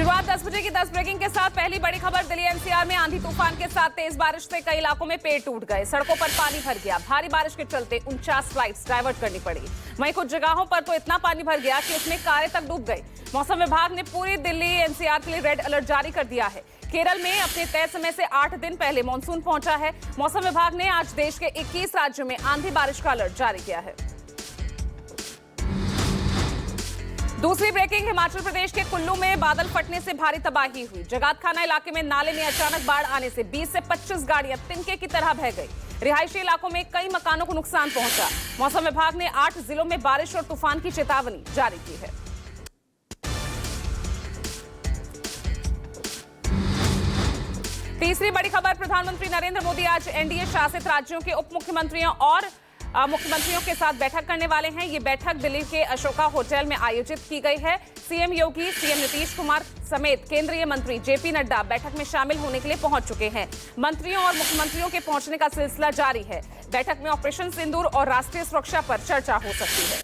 शुरुआत 10 बजे की 10 ब्रेकिंग के साथ पहली बड़ी खबर दिल्ली एनसीआर में आंधी तूफान के साथ तेज बारिश से कई इलाकों में पेड़ टूट गए, सड़कों पर पानी भर गया। भारी बारिश के चलते 49 फ्लाइट्स डाइवर्ट करनी पड़ी। वहीं कुछ जगहों पर तो इतना पानी भर गया कि उसमें कारें तक डूब गई। मौसम विभाग ने पूरी दिल्ली एनसीआर के लिए रेड अलर्ट जारी कर दिया है। केरल में अपने तय समय से 8 दिन पहले मानसून पहुंचा है। मौसम विभाग ने आज देश के 21 राज्यों में आंधी बारिश का अलर्ट जारी किया है। दूसरी ब्रेकिंग, हिमाचल प्रदेश के कुल्लू में बादल फटने से भारी तबाही हुई। जगातखाना इलाके में नाले में अचानक बाढ़ आने से 20 से 25 गाड़ियां तिनके की तरह बह गई। रिहायशी इलाकों में कई मकानों को नुकसान पहुंचा। मौसम विभाग ने 8 जिलों में बारिश और तूफान की चेतावनी जारी की है। तीसरी बड़ी खबर, प्रधानमंत्री नरेंद्र मोदी आज एनडीए शासित राज्यों के उप मुख्यमंत्रियों और मुख्यमंत्रियों के साथ बैठक करने वाले हैं। ये बैठक दिल्ली के अशोका होटल में आयोजित की गई है। सीएम योगी, सीएम नीतीश कुमार समेत केंद्रीय मंत्री जेपी नड्डा बैठक में शामिल होने के लिए पहुंच चुके हैं। मंत्रियों और मुख्यमंत्रियों के पहुंचने का सिलसिला जारी है। बैठक में ऑपरेशन सिंदूर और राष्ट्रीय सुरक्षा पर चर्चा हो सकती है।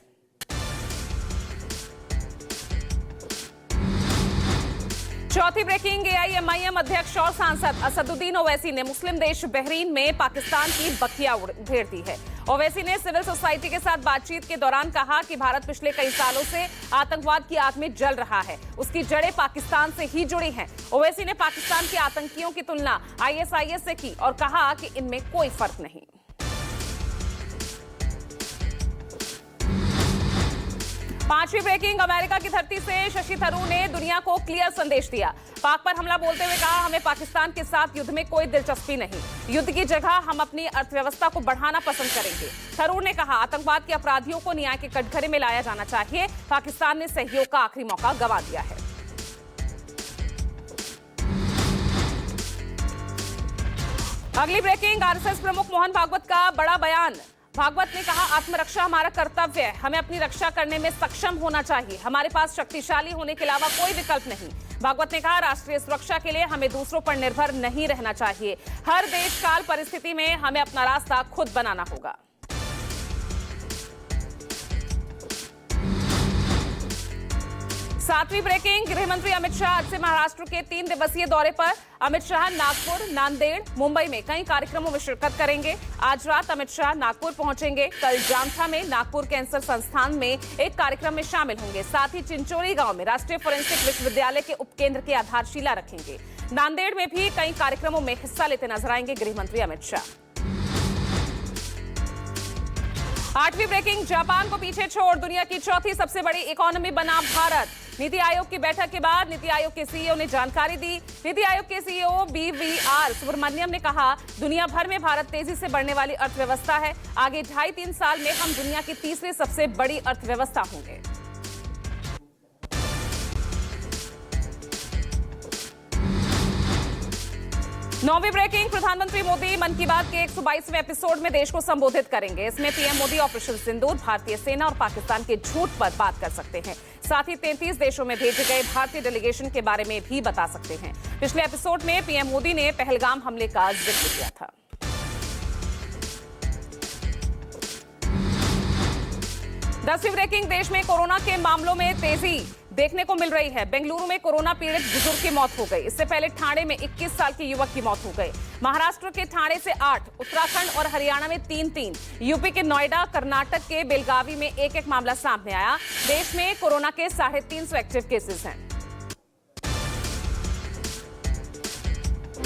चौथी ब्रेकिंग, एआईएमआईएम अध्यक्ष और सांसद असदुद्दीन ओवैसी ने मुस्लिम देश बहरीन में पाकिस्तान की बखिया उधेड़ दी है। ओवैसी ने सिविल सोसाइटी के साथ बातचीत के दौरान कहा कि भारत पिछले कई सालों से आतंकवाद की आग में जल रहा है, उसकी जड़ें पाकिस्तान से ही जुड़ी हैं। ओवैसी ने पाकिस्तान के आतंकियों की तुलना आईएसआईएस से की और कहा कि इनमें कोई फर्क नहीं। पांचवी ब्रेकिंग, अमेरिका की धरती से शशि थरूर ने दुनिया को क्लियर संदेश दिया। पाक पर हमला बोलते हुए कहा, हमें पाकिस्तान के साथ युद्ध में कोई दिलचस्पी नहीं। युद्ध की जगह हम अपनी अर्थव्यवस्था को बढ़ाना पसंद करेंगे। थरूर ने कहा, आतंकवाद के अपराधियों को न्याय के कटघरे में लाया जाना चाहिए। पाकिस्तान ने सहयोग का आखिरी मौका गंवा दिया है। अगली ब्रेकिंग, आरएसएस प्रमुख मोहन भागवत का बड़ा बयान। भागवत ने कहा, आत्मरक्षा हमारा कर्तव्य है, हमें अपनी रक्षा करने में सक्षम होना चाहिए। हमारे पास शक्तिशाली होने के अलावा कोई विकल्प नहीं। भागवत ने कहा, राष्ट्रीय सुरक्षा के लिए हमें दूसरों पर निर्भर नहीं रहना चाहिए। हर देश काल परिस्थिति में हमें अपना रास्ता खुद बनाना होगा। सातवीं ब्रेकिंग, गृहमंत्री अमित शाह आज से महाराष्ट्र के 3 दिवसीय दौरे पर। अमित शाह नागपुर, नांदेड़, मुंबई में कई कार्यक्रमों में शिरकत करेंगे। आज रात अमित शाह नागपुर पहुंचेंगे। कल जामठा में नागपुर कैंसर संस्थान में एक कार्यक्रम में शामिल होंगे। साथ ही चिंचोली गांव में राष्ट्रीय फोरेंसिक विश्वविद्यालय के उपकेंद्र की आधारशिला रखेंगे। नांदेड़ में भी कई कार्यक्रमों में हिस्सा लेते नजर आएंगे गृहमंत्री अमित शाह। आठवीं ब्रेकिंग, जापान को पीछे छोड़ दुनिया की चौथी सबसे बड़ी इकोनॉमी बना भारत। नीति आयोग की बैठक के बाद नीति आयोग के सीईओ ने जानकारी दी। नीति आयोग के सीईओ बीवीआर सुब्रमण्यम ने कहा, दुनिया भर में भारत तेजी से बढ़ने वाली अर्थव्यवस्था है। आगे 2.5-3 साल में हम दुनिया की तीसरी सबसे बड़ी अर्थव्यवस्था होंगे। नौवीं ब्रेकिंग, प्रधानमंत्री मोदी मन की बात के 122वें एपिसोड में देश को संबोधित करेंगे। इसमें पीएम मोदी ऑपरेशन सिंदूर, भारतीय सेना और पाकिस्तान के झूठ पर बात कर सकते हैं। साथ ही 33 देशों में भेजे गए भारतीय डेलीगेशन के बारे में भी बता सकते हैं। पिछले एपिसोड में पीएम मोदी ने पहलगाम हमले का जिक्र किया था। 10वीं ब्रेकिंग, देश में कोरोना के मामलों में तेजी देखने को मिल रही है। बेंगलुरु में कोरोना पीड़ित बुजुर्ग की मौत हो गई। इससे पहले ठाणे में 21 साल के युवक की मौत हो गई। महाराष्ट्र के ठाणे से 8, उत्तराखंड और हरियाणा में 3-3, यूपी के नोएडा, कर्नाटक के बेलगावी में 1-1 मामला सामने आया। देश में कोरोना के 350 एक्टिव केसेस हैं।